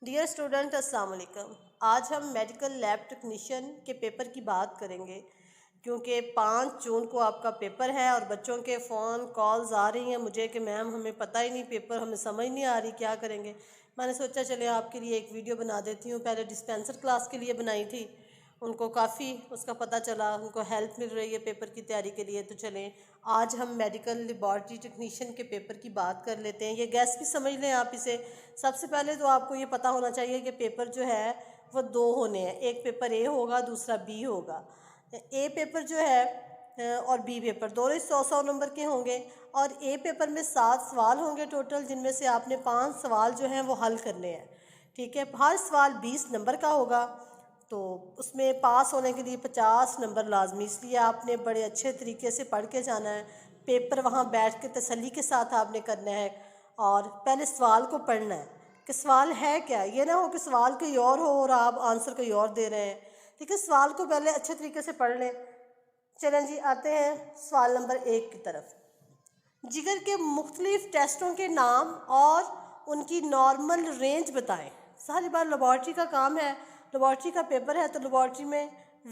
Dear student अस्सलाम वालेकुम। आज हम मेडिकल लैब टेक्नीशियन के पेपर की बात करेंगे क्योंकि 5 जून को आपका पेपर है और बच्चों के फ़ोन कॉल्स आ रही हैं मुझे कि मैम हमें पता ही नहीं, पेपर हमें समझ नहीं आ रही, क्या करेंगे। मैंने सोचा चले आपके लिए एक वीडियो बना देती हूँ। पहले डिस्पेंसर क्लास के लिए बनाई थी, उनको काफ़ी उसका पता चला, उनको हेल्प मिल रही है पेपर की तैयारी के लिए। तो चलें आज हम मेडिकल लेबॉर्ट्री टेक्नीशियन के पेपर की बात कर लेते हैं। ये गैस भी समझ लें आप इसे। सबसे पहले तो आपको ये पता होना चाहिए कि पेपर जो है वो 2 होने हैं, एक पेपर ए होगा, दूसरा बी होगा। ए पेपर जो है और बी पेपर दोनों 100-100 नंबर के होंगे और ए पेपर में 7 सवाल होंगे टोटल, जिनमें से आपने 5 सवाल जो हैं वो हल करने हैं। ठीक है, हर सवाल 20 नंबर का होगा, तो उसमें पास होने के लिए 50 नंबर लाजमी, इसलिए आपने बड़े अच्छे तरीके से पढ़ के जाना है। पेपर वहाँ बैठ के तसल्ली के साथ आपने करना है और पहले सवाल को पढ़ना है कि सवाल है क्या। ये ना हो कि सवाल कोई और हो और आप आंसर कोई और दे रहे हैं। ठीक है, सवाल को पहले अच्छे तरीके से पढ़ लें। चलें जी, आते हैं सवाल नंबर 1 की तरफ। जिगर के मुख्तलिफ टेस्टों के नाम और उनकी नॉर्मल रेंज बताएं। सारी बार लेबॉर्ट्री का काम है, लेबॉर्ट्री का पेपर है, तो लेबॉर्ट्री में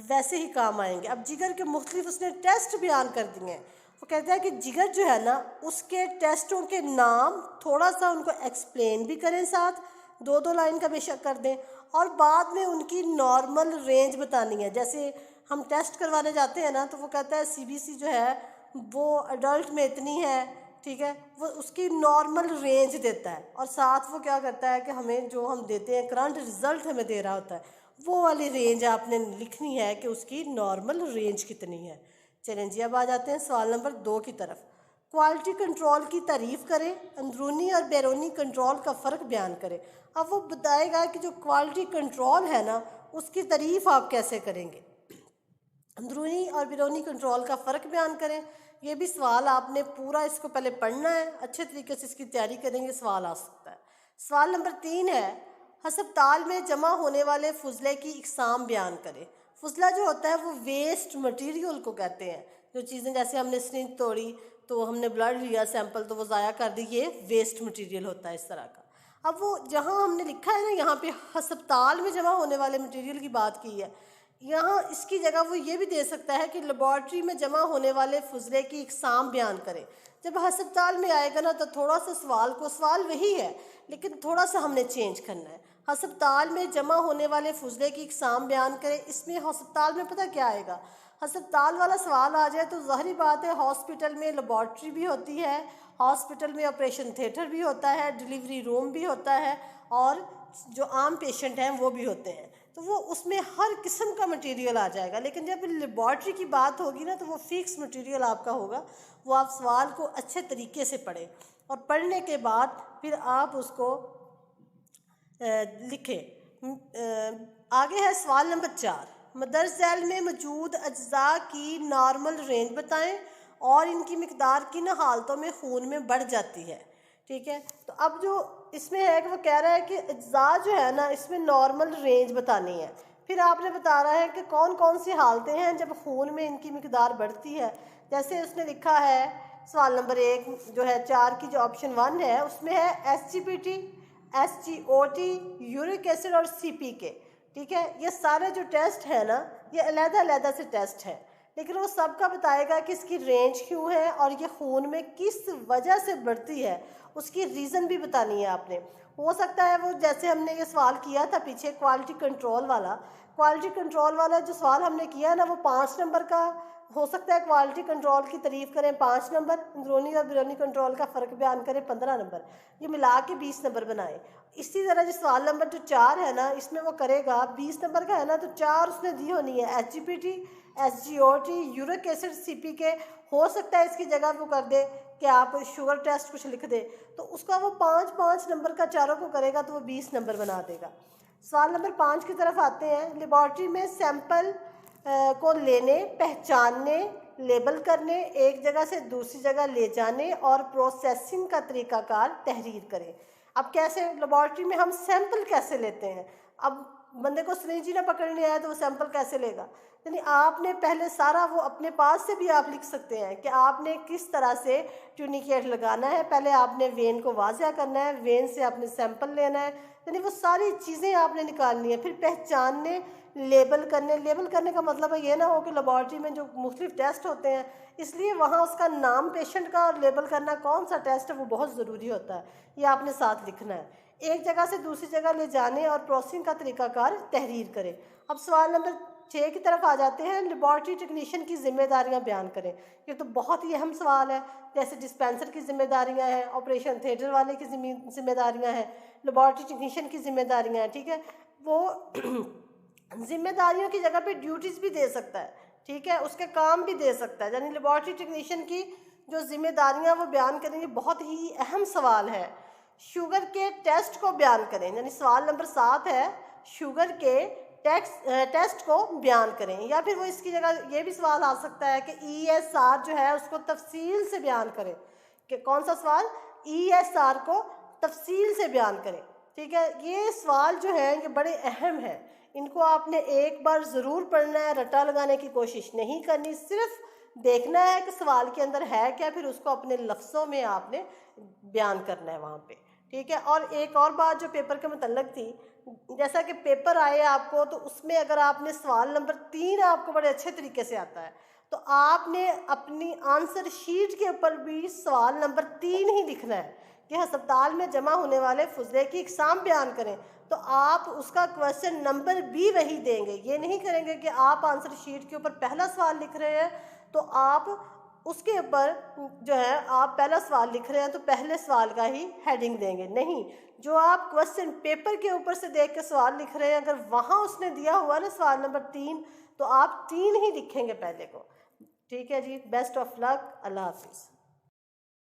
वैसे ही काम आएंगे। अब जिगर के मुख्तलिफ उसने टेस्ट बयान कर दिए हैं। वो कहता है कि जिगर जो है ना, उसके टेस्टों के नाम थोड़ा सा उनको एक्सप्लेन भी करें, साथ 2-2 लाइन का बेशक कर दें, और बाद में उनकी नॉर्मल रेंज बतानी है। जैसे हम टेस्ट करवाने जाते हैं ना, तो वो कहता है सीबीसी जो है वो अडल्ट में इतनी है, ठीक है, वो उसकी नॉर्मल रेंज देता है और साथ वो क्या करता है कि हमें जो हम देते हैं करंट रिज़ल्ट हमें दे रहा होता है, वो वाली रेंज आपने लिखनी है कि उसकी नॉर्मल रेंज कितनी है। चलें जी, अब आ जाते हैं सवाल नंबर 2 की तरफ। क्वालिटी कंट्रोल की तारीफ़ करें, अंदरूनी और बैरूनी कंट्रोल का फ़र्क बयान करें। अब वो बताएगा कि जो क्वालिटी कंट्रोल है ना, उसकी तारीफ़ आप कैसे करेंगे। अंदरूनी और बैरूनी कंट्रोल का फ़र्क बयान करें। ये भी सवाल आपने पूरा इसको पहले पढ़ना है, अच्छे तरीके से इसकी तैयारी करेंगे, सवाल आ सकता है। सवाल नंबर 3 है, हस्पताल में जमा होने वाले फुजले की इकसाम बयान करें। फुजला जो होता है वो वेस्ट मटेरियल को कहते हैं। जो चीज़ें जैसे हमने सिरिंज तोड़ी तो हमने ब्लड लिया सैंपल तो वो ज़ाया कर दी, ये वेस्ट मटेरियल होता है इस तरह का। अब वो जहाँ हमने लिखा है ना, यहाँ पे हस्पताल में जमा होने वाले मटेरियल की बात की है, यहाँ इसकी जगह वो ये भी दे सकता है कि लेबॉर्ट्री में जमा होने वाले फुजले की इकसाम बयान करें। जब हस्पताल में आएगा ना, तो थोड़ा सा सवाल वही है लेकिन थोड़ा सा हमने चेंज करना है। हस्पताल में जमा होने वाले फुजले की इकसाम बयान करें। इसमें हस्पताल में पता क्या आएगा, हस्पताल वाला सवाल आ जाए तो ज़ाहिर बात है हॉस्पिटल में लेबॉर्ट्री भी होती है, हॉस्पिटल में ऑपरेशन थिएटर भी होता है, डिलीवरी रूम भी होता है और जो आम पेशेंट हैं वो भी होते हैं, तो वो उसमें हर किस्म का मटेरियल आ जाएगा। लेकिन जब लेबॉर्ट्री की बात होगी ना, तो वो फिक्स मटेरियल आपका होगा। वो आप सवाल को अच्छे तरीके से पढ़ें और पढ़ने के बाद फिर आप उसको लिखें। आगे है सवाल नंबर 4, मदर सेल में मौजूद अज्जा की नॉर्मल रेंज बताएं और इनकी मिकदार किन हालतों में खून में बढ़ जाती है। ठीक है, तो अब जो इसमें है कि वो कह रहा है कि अज्जा जो है ना, इसमें नॉर्मल रेंज बतानी है। फिर आपने बता रहा है कि कौन कौन सी हालतें हैं जब खून में इनकी मिकदार बढ़ती है। जैसे उसने लिखा है सवाल नंबर 1 जो है 4 की जो ऑप्शन 1 है, उसमें है SGPT, SGOT, यूरिक एसिड और CPK। ठीक है, ये सारे जो टेस्ट है ना, ये अलग-अलग से टेस्ट है, लेकिन वो सबका बताएगा कि इसकी रेंज क्यों है और ये खून में किस वजह से बढ़ती है, उसकी रीज़न भी बतानी है आपने। हो सकता है वो जैसे हमने ये सवाल किया था पीछे क्वालिटी कंट्रोल वाला जो सवाल हमने किया ना, वो 5 नंबर का हो सकता है। क्वालिटी कंट्रोल की तारीफ़ करें 5 नंबर, अंदरूनी और बैरूनी कंट्रोल का फ़र्क बयान करें 15 नंबर, ये मिला के 20 नंबर बनाए। इसी तरह जो सवाल नंबर जो 4 है ना, इसमें वो करेगा 20 नंबर का है ना, तो 4 उसने दी होनी है SGPT, SGOT, uric acid, CPK। हो सकता है इसकी जगह वो कर दे कि आप शुगर टेस्ट कुछ लिख दे, तो उसका वो 5-5 नंबर का चारों को करेगा तो वो 20 नंबर बना देगा। सवाल नंबर 5 की तरफ आते हैं। लेबॉर्ट्री में सैंपल को लेने, पहचानने, लेबल करने, एक जगह से दूसरी जगह ले जाने और प्रोसेसिंग का तरीकाकार तहरीर करें। अब कैसे लेबॉर्ट्री में हम सैंपल कैसे लेते हैं। अब बंदे को सिरिंज ही ना पकड़ने आया तो वो सैंपल कैसे लेगा। यानी आपने पहले सारा वो अपने पास से भी आप लिख सकते हैं कि आपने किस तरह से ट्यूनिकेट लगाना है। पहले आपने वेन को वाज़िया करना है, वेन से आपने सैंपल लेना है, यानी वो सारी चीज़ें आपने निकालनी है। फिर पहचानने, लेबल करने का मतलब है ये ना हो कि लेबॉर्ट्री में जो मुख्तलिफ टेस्ट होते हैं इसलिए वहाँ उसका नाम पेशेंट का और लेबल करना कौन सा टेस्ट है वो बहुत ज़रूरी होता है, ये आपने साथ लिखना है। एक जगह से दूसरी जगह ले जाने और प्रोसेसिंग का तरीकाकार तहरीर करें। अब सवाल नंबर 6 की तरफ आ जाते हैं, लेबॉर्ट्री टेक्नीशियन की जिम्मेदारियां बयान करें। ये तो बहुत ही अहम सवाल है। जैसे डिस्पेंसर की जिम्मेदारियां हैं, ऑपरेशन थिएटर वाले की जिम्मेदारियां हैं, लेबॉर्ट्री टेक्नीशियन की जिम्मेदारियां हैं, ठीक है। वो जिम्मेदारियों की जगह पे ड्यूटीज़ भी दे सकता है, ठीक है, उसके काम भी दे सकता है। यानी लेबॉर्ट्री टेक्नीशियन की जो जिम्मेदारियां वो बयान करेंगे, बहुत ही अहम सवाल है। शुगर के टेस्ट को बयान करें, यानी सवाल नंबर 7 है, शुगर के टेस्ट को बयान करें। या फिर वो इसकी जगह ये भी सवाल आ सकता है कि ESR जो है उसको तफसील से बयान करें। कि कौन सा सवाल? ESR को तफसील से बयान करें, ठीक है। ये सवाल जो है ये बड़े अहम हैं, इनको आपने एक बार ज़रूर पढ़ना है, रट्टा लगाने की कोशिश नहीं करनी, सिर्फ देखना है कि सवाल के अंदर है क्या, फिर उसको अपने लफ्ज़ों में आपने बयान करना है वहाँ पे, ठीक है। और एक और बात जो पेपर के मुतल्लिक़ थी, जैसा कि पेपर आए आपको तो उसमें अगर आपने सवाल नंबर 3 आपको बड़े अच्छे तरीके से आता है तो आपने अपनी आंसर शीट के ऊपर भी सवाल नंबर 3 ही लिखना है कि अस्पताल में जमा होने वाले फुजले की इकसाम बयान करें। तो आप उसका क्वेश्चन नंबर भी वही देंगे, ये नहीं करेंगे कि आप आंसर शीट के ऊपर पहला सवाल लिख रहे हैं तो आप उसके ऊपर जो है आप पहला सवाल लिख रहे हैं तो पहले सवाल का ही हेडिंग देंगे। नहीं, जो आप क्वेश्चन पेपर के ऊपर से देख के सवाल लिख रहे हैं, अगर वहाँ उसने दिया हुआ ना सवाल नंबर 3 तो आप 3 ही लिखेंगे पहले को, ठीक है जी। बेस्ट ऑफ लक, अल्लाह हाफिज़।